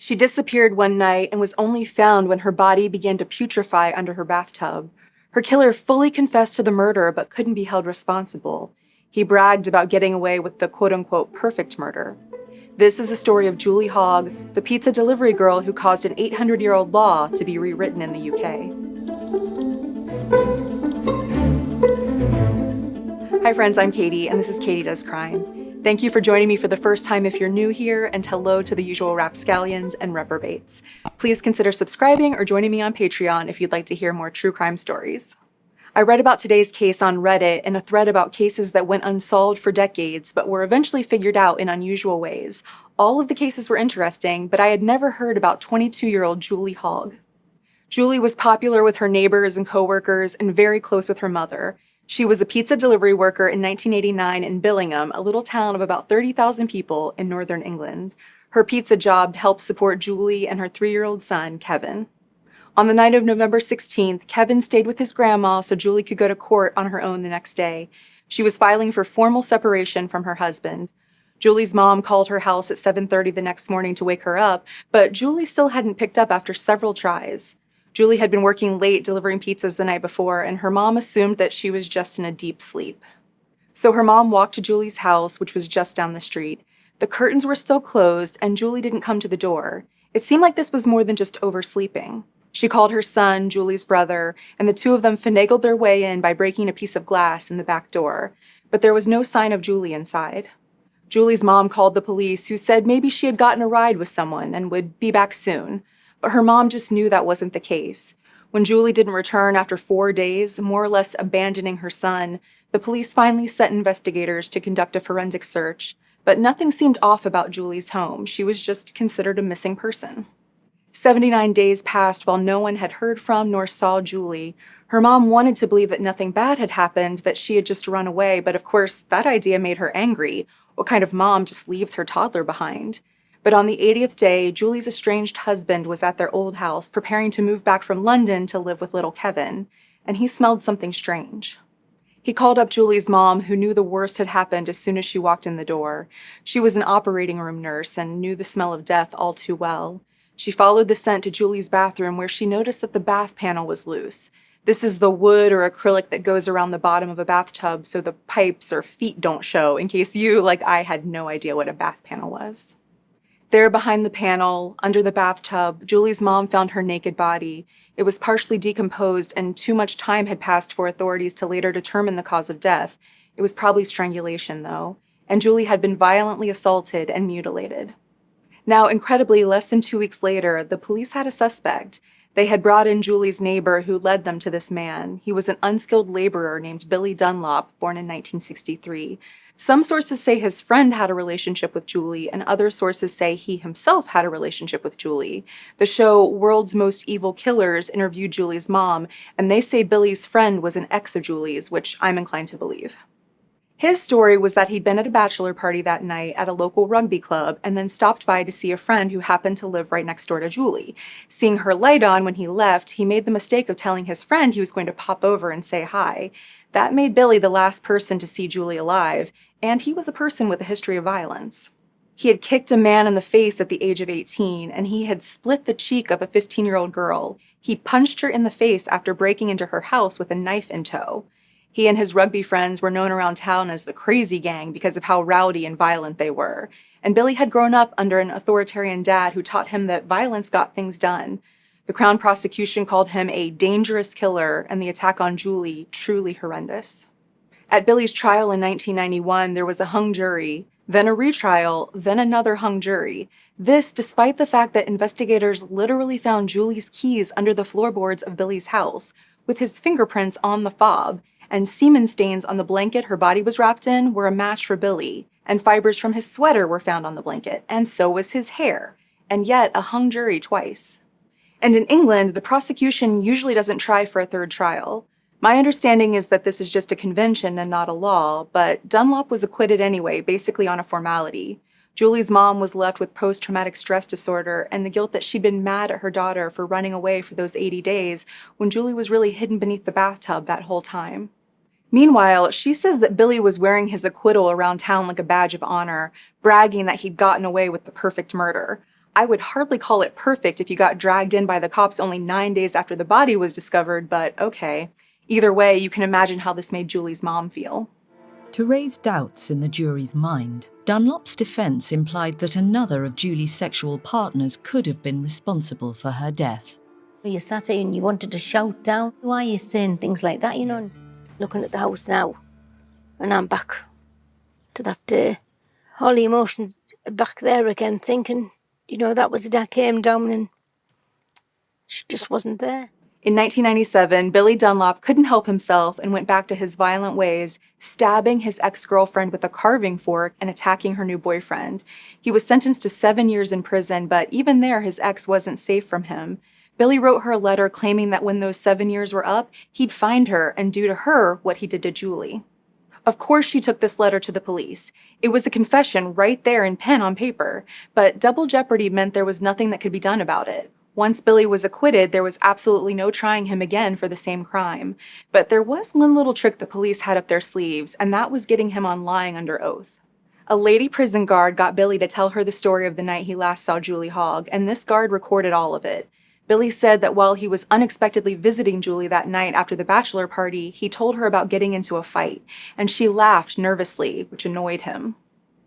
She disappeared one night and was only found when her body began to putrefy under her bathtub. Her killer fully confessed to the murder but couldn't be held responsible. He bragged about getting away with the quote-unquote perfect murder. This is the story of Julie Hogg, the pizza delivery girl who caused an 800-year-old law to be rewritten in the UK. Hi friends, I'm Katie, and this is Katie Does Crime. Thank you for joining me for the first time if you're new here, and hello to the usual rapscallions and reprobates. Please consider subscribing or joining me on Patreon if you'd like to hear more true crime stories. I read about today's case on Reddit in a thread about cases that went unsolved for decades but were eventually figured out in unusual ways. All of the cases were interesting, but I had never heard about 22-year-old Julie Hogg. Julie was popular with her neighbors and coworkers and very close with her mother. She was a pizza delivery worker in 1989 in Billingham, a little town of about 30,000 people in northern England. Her pizza job helped support Julie and her 3-year-old son, Kevin. On the night of November 16th, Kevin stayed with his grandma so Julie could go to court on her own the next day. She was filing for formal separation from her husband. Julie's mom called her house at 7:30 the next morning to wake her up, but Julie still hadn't picked up after several tries. Julie had been working late delivering pizzas the night before, and her mom assumed that she was just in a deep sleep. So her mom walked to Julie's house, which was just down the street. The curtains were still closed, and Julie didn't come to the door. It seemed like this was more than just oversleeping. She called her son, Julie's brother, and the two of them finagled their way in by breaking a piece of glass in the back door. But there was no sign of Julie inside. Julie's mom called the police, who said maybe she had gotten a ride with someone and would be back soon. But her mom just knew that wasn't the case. When Julie didn't return after 4 days, more or less abandoning her son, the police finally sent investigators to conduct a forensic search. But nothing seemed off about Julie's home. She was just considered a missing person. 79 days passed while no one had heard from nor saw Julie. Her mom wanted to believe that nothing bad had happened, that she had just run away, but of course, that idea made her angry. What kind of mom just leaves her toddler behind? But on the 80th day, Julie's estranged husband was at their old house, preparing to move back from London to live with little Kevin, and he smelled something strange. He called up Julie's mom, who knew the worst had happened as soon as she walked in the door. She was an operating room nurse and knew the smell of death all too well. She followed the scent to Julie's bathroom, where she noticed that the bath panel was loose. This is the wood or acrylic that goes around the bottom of a bathtub so the pipes or feet don't show, in case you, like I, had no idea what a bath panel was. There behind the panel, under the bathtub, Julie's mom found her naked body. It was partially decomposed, and too much time had passed for authorities to later determine the cause of death. It was probably strangulation, though, and Julie had been violently assaulted and mutilated. Now, incredibly, less than 2 weeks later, the police had a suspect. They had brought in Julie's neighbor, who led them to this man. He was an unskilled laborer named Billy Dunlop, born in 1963. Some sources say his friend had a relationship with Julie, and other sources say he himself had a relationship with Julie. The show World's Most Evil Killers interviewed Julie's mom, and they say Billy's friend was an ex of Julie's, which I'm inclined to believe. His story was that he'd been at a bachelor party that night at a local rugby club and then stopped by to see a friend who happened to live right next door to Julie. Seeing her light on when he left, he made the mistake of telling his friend he was going to pop over and say hi. That made Billy the last person to see Julie alive, and he was a person with a history of violence. He had kicked a man in the face at the age of 18, and he had split the cheek of a 15-year-old girl. He punched her in the face after breaking into her house with a knife in tow. He and his rugby friends were known around town as the Crazy Gang because of how rowdy and violent they were. And Billy had grown up under an authoritarian dad who taught him that violence got things done. The Crown prosecution called him a dangerous killer, and the attack on Julie truly horrendous. At Billy's trial in 1991, there was a hung jury, then a retrial, then another hung jury. This despite the fact that investigators literally found Julie's keys under the floorboards of Billy's house, with his fingerprints on the fob, and semen stains on the blanket her body was wrapped in were a match for Billy, and fibers from his sweater were found on the blanket, and so was his hair, and yet a hung jury twice. And in England, the prosecution usually doesn't try for a third trial. My understanding is that this is just a convention and not a law, but Dunlop was acquitted anyway, basically on a formality. Julie's mom was left with post-traumatic stress disorder and the guilt that she'd been mad at her daughter for running away for those 80 days when Julie was really hidden beneath the bathtub that whole time. Meanwhile, she says that Billy was wearing his acquittal around town like a badge of honor, bragging that he'd gotten away with the perfect murder. I would hardly call it perfect if you got dragged in by the cops only 9 days after the body was discovered, but okay. Either way, you can imagine how this made Julie's mom feel. To raise doubts in the jury's mind, Dunlop's defense implied that another of Julie's sexual partners could have been responsible for her death. You sat here and you wanted to shout down. Why are you saying things like that, and looking at the house now, and I'm back to that day. All the emotions back there again, thinking, that was the day I came down and she just wasn't there. In 1997, Billy Dunlop couldn't help himself and went back to his violent ways, stabbing his ex-girlfriend with a carving fork and attacking her new boyfriend. He was sentenced to 7 years in prison, but even there, his ex wasn't safe from him. Billy wrote her a letter claiming that when those 7 years were up, he'd find her and do to her what he did to Julie. Of course, she took this letter to the police. It was a confession right there in pen on paper, but double jeopardy meant there was nothing that could be done about it. Once Billy was acquitted, there was absolutely no trying him again for the same crime. But there was one little trick the police had up their sleeves, and that was getting him on lying under oath. A lady prison guard got Billy to tell her the story of the night he last saw Julie Hogg, and this guard recorded all of it. Billy said that while he was unexpectedly visiting Julie that night after the bachelor party, he told her about getting into a fight, and she laughed nervously, which annoyed him.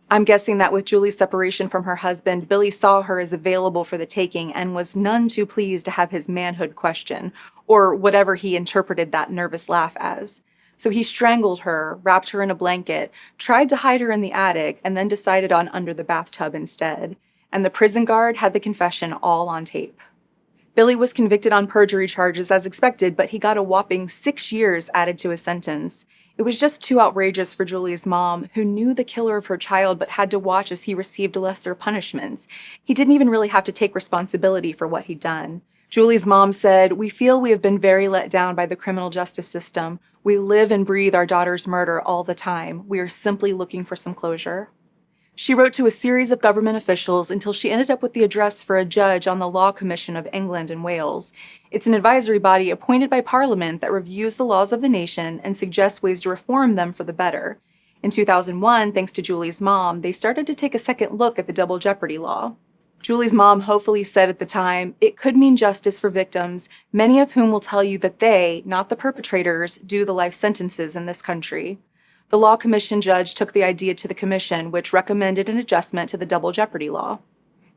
I'm guessing that with Julie's separation from her husband, Billy saw her as available for the taking and was none too pleased to have his manhood questioned, or whatever he interpreted that nervous laugh as. So he strangled her, wrapped her in a blanket, tried to hide her in the attic, and then decided on under the bathtub instead. And the prison guard had the confession all on tape. Billy was convicted on perjury charges as expected, but he got a whopping 6 years added to his sentence. It was just too outrageous for Julie's mom, who knew the killer of her child but had to watch as he received lesser punishments. He didn't even really have to take responsibility for what he'd done. Julie's mom said, "We feel we have been very let down by the criminal justice system. We live and breathe our daughter's murder all the time. We are simply looking for some closure." She wrote to a series of government officials until she ended up with the address for a judge on the Law Commission of England and Wales. It's an advisory body appointed by Parliament that reviews the laws of the nation and suggests ways to reform them for the better. In 2001, thanks to Julie's mom, they started to take a second look at the double jeopardy law. Julie's mom hopefully said at the time, "It could mean justice for victims, many of whom will tell you that they, not the perpetrators, do the life sentences in this country." The Law Commission judge took the idea to the commission, which recommended an adjustment to the double jeopardy law.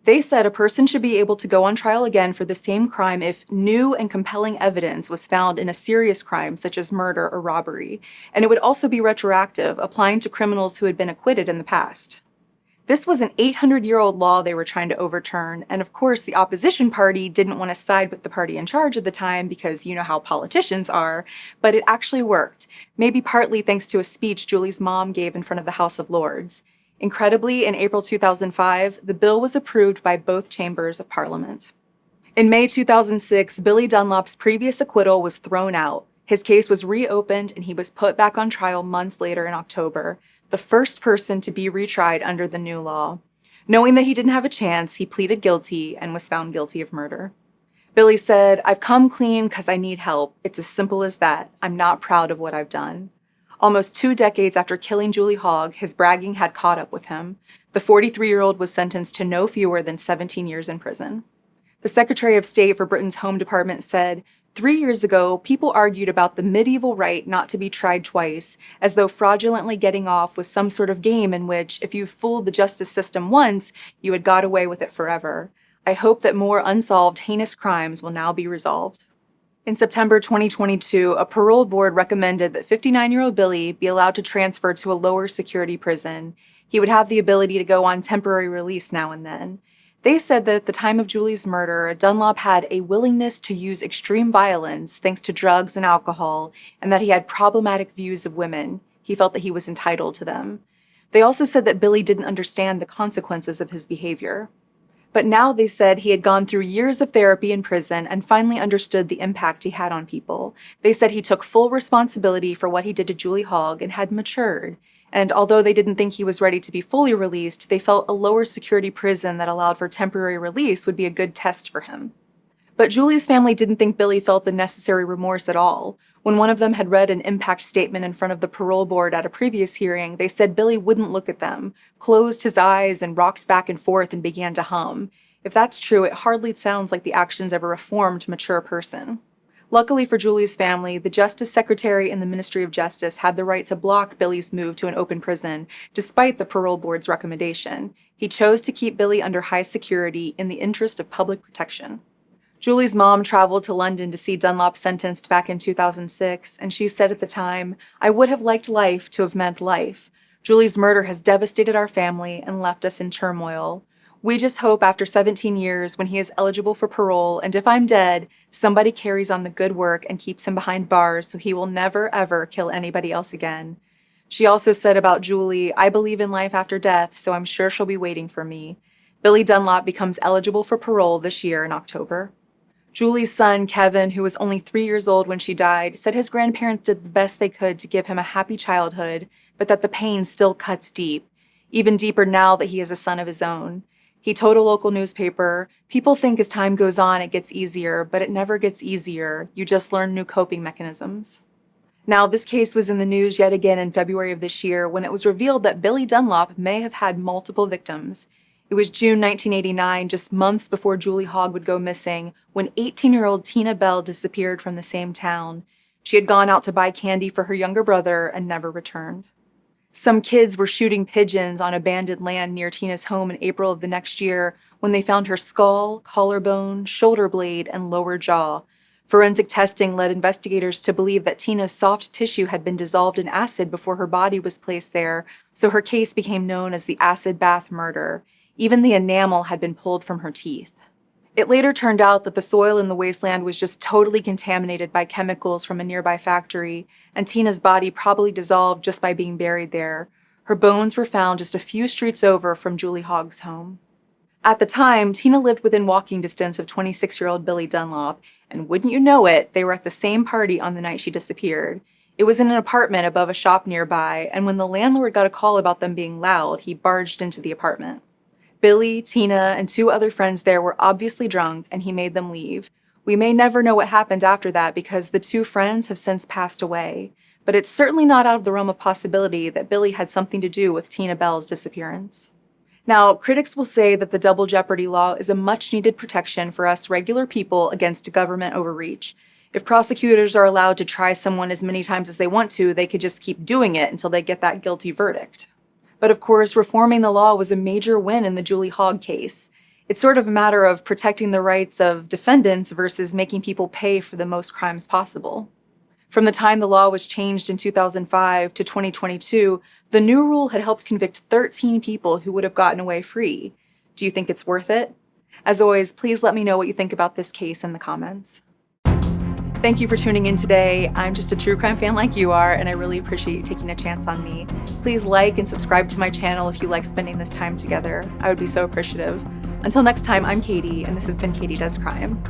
They said a person should be able to go on trial again for the same crime if new and compelling evidence was found in a serious crime such as murder or robbery, and it would also be retroactive, applying to criminals who had been acquitted in the past. This was an 800-year-old law they were trying to overturn, and of course the opposition party didn't want to side with the party in charge at the time because you know how politicians are, but it actually worked, maybe partly thanks to a speech Julie's mom gave in front of the House of Lords. Incredibly, in April 2005, the bill was approved by both chambers of Parliament. In May 2006, Billy Dunlop's previous acquittal was thrown out. His case was reopened and he was put back on trial months later in October, the first person to be retried under the new law. Knowing that he didn't have a chance, he pleaded guilty and was found guilty of murder. Billy said, "I've come clean because I need help. It's as simple as that. I'm not proud of what I've done." Almost 2 decades after killing Julie Hogg, his bragging had caught up with him. The 43-year-old was sentenced to no fewer than 17 years in prison. The Secretary of State for Britain's Home Department said, 3 years ago, people argued about the medieval right not to be tried twice, as though fraudulently getting off was some sort of game in which, if you fooled the justice system once, you had got away with it forever. I hope that more unsolved, heinous crimes will now be resolved. In September 2022, a parole board recommended that 59-year-old Billy be allowed to transfer to a lower security prison. He would have the ability to go on temporary release now and then. They said that at the time of Julie's murder, Dunlop had a willingness to use extreme violence thanks to drugs and alcohol, and that he had problematic views of women. He felt that he was entitled to them. They also said that Billy didn't understand the consequences of his behavior. But now they said he had gone through years of therapy in prison and finally understood the impact he had on people. They said he took full responsibility for what he did to Julie Hogg and had matured. And although they didn't think he was ready to be fully released, they felt a lower security prison that allowed for temporary release would be a good test for him. But Julie's family didn't think Billy felt the necessary remorse at all. When one of them had read an impact statement in front of the parole board at a previous hearing, they said Billy wouldn't look at them, closed his eyes and rocked back and forth and began to hum. If that's true, it hardly sounds like the actions of a reformed, mature person. Luckily for Julie's family, the Justice Secretary and the Ministry of Justice had the right to block Billy's move to an open prison, despite the parole board's recommendation. He chose to keep Billy under high security in the interest of public protection. Julie's mom traveled to London to see Dunlop sentenced back in 2006, and she said at the time, "I would have liked life to have meant life. Julie's murder has devastated our family and left us in turmoil. We just hope after 17 years, when he is eligible for parole, and if I'm dead, somebody carries on the good work and keeps him behind bars so he will never, ever kill anybody else again." She also said about Julie, "I believe in life after death, so I'm sure she'll be waiting for me." Billy Dunlop becomes eligible for parole this year in October. Julie's son, Kevin, who was only 3 years old when she died, said his grandparents did the best they could to give him a happy childhood, but that the pain still cuts deep, even deeper now that he is a son of his own. He told a local newspaper, "People think as time goes on it gets easier, but it never gets easier. You just learn new coping mechanisms." Now, this case was in the news yet again in February of this year when it was revealed that Billy Dunlop may have had multiple victims. It was June 1989, just months before Julie Hogg would go missing, when 18-year-old Tina Bell disappeared from the same town. She had gone out to buy candy for her younger brother and never returned. Some kids were shooting pigeons on abandoned land near Tina's home in April of the next year when they found her skull, collarbone, shoulder blade, and lower jaw. Forensic testing led investigators to believe that Tina's soft tissue had been dissolved in acid before her body was placed there, so her case became known as the acid bath murder. Even the enamel had been pulled from her teeth. It later turned out that the soil in the wasteland was just totally contaminated by chemicals from a nearby factory, and Tina's body probably dissolved just by being buried there. Her bones were found just a few streets over from Julie Hogg's home. At the time, Tina lived within walking distance of 26-year-old Billy Dunlop, and wouldn't you know it, they were at the same party on the night she disappeared. It was in an apartment above a shop nearby, and when the landlord got a call about them being loud, he barged into the apartment. Billy, Tina, and 2 other friends there were obviously drunk, and he made them leave. We may never know what happened after that because the 2 friends have since passed away, but it's certainly not out of the realm of possibility that Billy had something to do with Tina Bell's disappearance. Now, critics will say that the double jeopardy law is a much-needed protection for us regular people against government overreach. If prosecutors are allowed to try someone as many times as they want to, they could just keep doing it until they get that guilty verdict. But of course, reforming the law was a major win in the Julie Hogg case. It's sort of a matter of protecting the rights of defendants versus making people pay for the most crimes possible. From the time the law was changed in 2005 to 2022, the new rule had helped convict 13 people who would have gotten away free. Do you think it's worth it? As always, please let me know what you think about this case in the comments. Thank you for tuning in today. I'm just a true crime fan like you are, and I really appreciate you taking a chance on me. Please like and subscribe to my channel if you like spending this time together. I would be so appreciative. Until next time, I'm Katie, and this has been Katie Does Crime.